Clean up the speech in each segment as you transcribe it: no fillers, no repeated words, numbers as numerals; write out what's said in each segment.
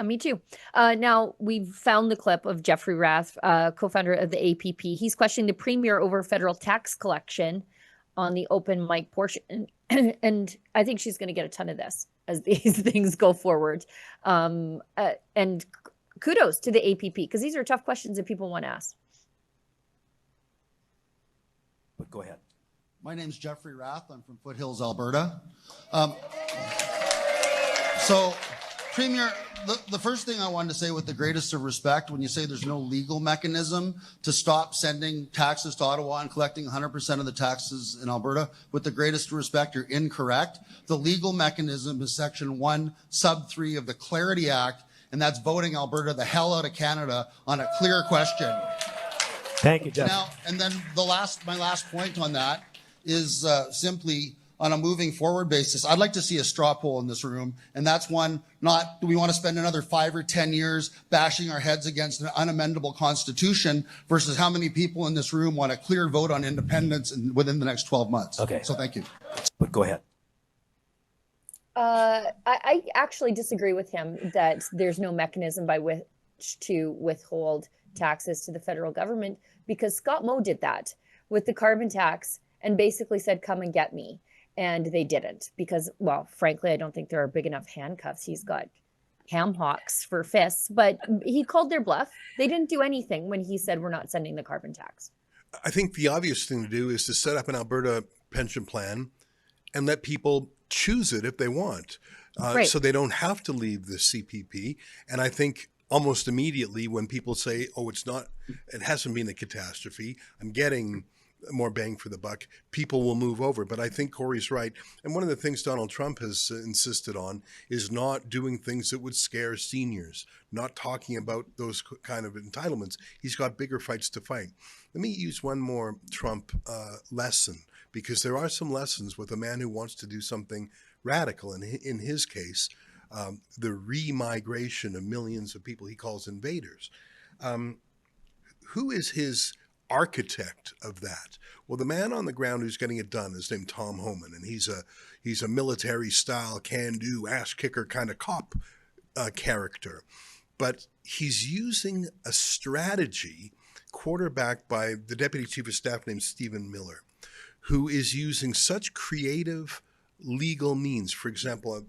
Me too. Now, we've found the clip of Jeffrey Rath, co-founder of the APP. He's questioning the premier over federal tax collection on the open mic portion. And I think she's going to get a ton of this as these things go forward. And kudos to the APP, because these are tough questions that people want to ask. But go ahead. My name's Jeffrey Rath. I'm from Foothills, Alberta. So, Premier, the first thing I wanted to say with the greatest of respect, when you say there's no legal mechanism to stop sending taxes to Ottawa and collecting 100% of the taxes in Alberta, with the greatest of respect, you're incorrect. The legal mechanism is Section 1, Sub 3 of the Clarity Act, and that's voting Alberta the hell out of Canada on a clear question. Thank you, Jeff. Now, and then my last point on that is simply on a moving forward basis. I'd like to see a straw poll in this room, and that's one, not do we want to spend another 5 or 10 years bashing our heads against an unamendable constitution versus how many people in this room want a clear vote on independence within the next 12 months. Okay. So thank you. But go ahead. I actually disagree with him that there's no mechanism by which to withhold taxes to the federal government, because Scott Moe did that with the carbon tax and basically said, come and get me. And they didn't because, well, frankly, I don't think there are big enough handcuffs. He's got ham hocks for fists, but he called their bluff. They didn't do anything when he said, we're not sending the carbon tax. I think the obvious thing to do is to set up an Alberta pension plan and let people choose it if they want. So they don't have to leave the CPP. And I think almost immediately when people say, oh, it hasn't been a catastrophe, I'm getting more bang for the buck, people will move over. But I think Corey's right. And one of the things Donald Trump has insisted on is not doing things that would scare seniors, not talking about those kind of entitlements. He's got bigger fights to fight. Let me use one more Trump lesson, because there are some lessons with a man who wants to do something radical. And in his case, the re-migration of millions of people he calls invaders. Who is his architect of that? Well, the man on the ground who's getting it done is named Tom Homan, and he's a military style, can-do, ass-kicker kind of cop character. But he's using a strategy quarterbacked by the deputy chief of staff named Stephen Miller, who is using such creative legal means. For example,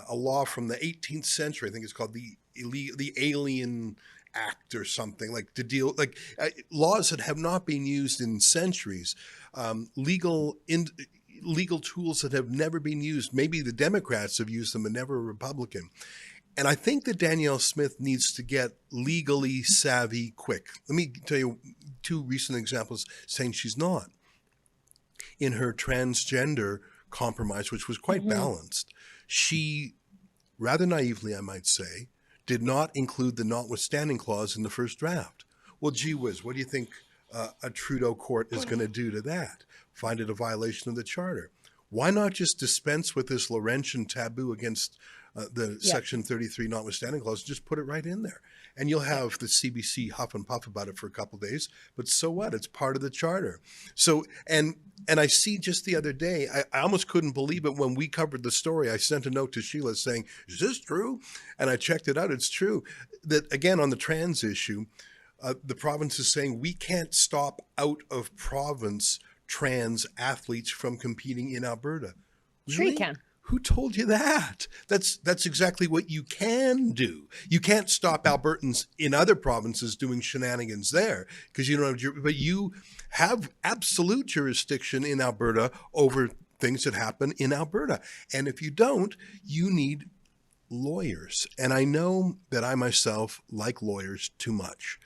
a law from the 18th century, I think it's called the Alien Act or something, like to deal like laws that have not been used in centuries, legal tools that have never been used. Maybe the Democrats have used them, but never a Republican. And I think that Danielle Smith needs to get legally savvy quick. Let me tell you 2 recent examples saying she's not. In her transgender compromise, which was quite balanced, she, rather naively, I might say, did not include the notwithstanding clause in the first draft. Well, gee whiz, what do you think a Trudeau court is going to do to that? Find it a violation of the charter. Why not just dispense with this Laurentian taboo against the Section 33 notwithstanding clause, just put it right in there? And you'll have the CBC huff and puff about it for a couple of days, but so what? It's part of the charter. So, and I see just the other day, I almost couldn't believe it when we covered the story. I sent a note to Sheila saying, is this true? And I checked it out. It's true. That, again, on the trans issue, the province is saying we can't stop out of province trans athletes from competing in Alberta. Sure you can. Who told you that? That's exactly what you can do. You can't stop Albertans in other provinces doing shenanigans there because you don't have, but you have absolute jurisdiction in Alberta over things that happen in Alberta. And if you don't, you need lawyers. And I know that I myself like lawyers too much,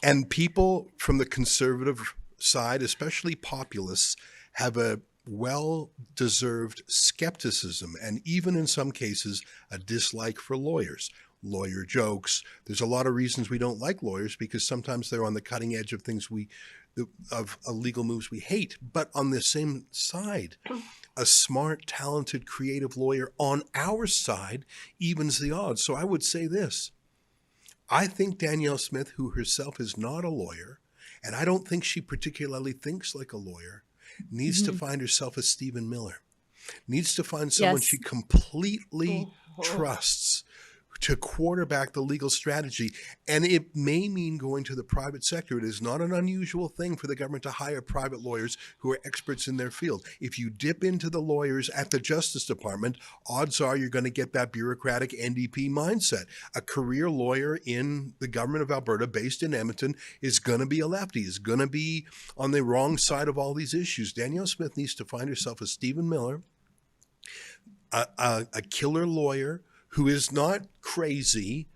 and people from the conservative side, especially populists, have a well-deserved skepticism and even in some cases a dislike for lawyers. Lawyer jokes. There's a lot of reasons we don't like lawyers because sometimes they're on the cutting edge of things of legal moves we hate. But on the same side, a smart, talented, creative lawyer on our side evens the odds. So I would say this. I think Danielle Smith, who herself is not a lawyer, and I don't think she particularly thinks like a lawyer, needs to find herself a Stephen Miller, needs to find someone she completely trusts to quarterback the legal strategy. And it may mean going to the private sector. It is not an unusual thing for the government to hire private lawyers who are experts in their field. If you dip into the lawyers at the Justice Department, odds are you're going to get that bureaucratic NDP mindset. A career lawyer in the government of Alberta, based in Edmonton, is going to be a lefty, is going to be on the wrong side of all these issues. Danielle Smith needs to find herself a Stephen Miller, a killer lawyer who is not crazy,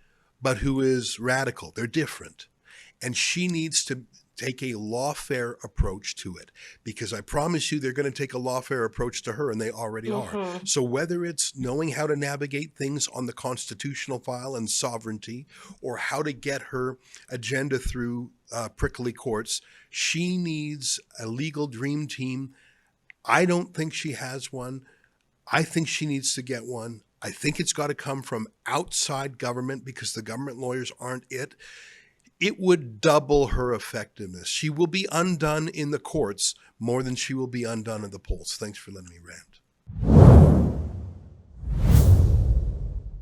but who is radical. They're different. And she needs to take a lawfare approach to it, because I promise you they're going to take a lawfare approach to her, and they already are. So whether it's knowing how to navigate things on the constitutional file and sovereignty, or how to get her agenda through prickly courts, she needs a legal dream team. I don't think she has one. I think she needs to get one. I think it's got to come from outside government, because the government lawyers aren't it. It would double her effectiveness. She will be undone in the courts more than she will be undone in the polls. Thanks for letting me rant.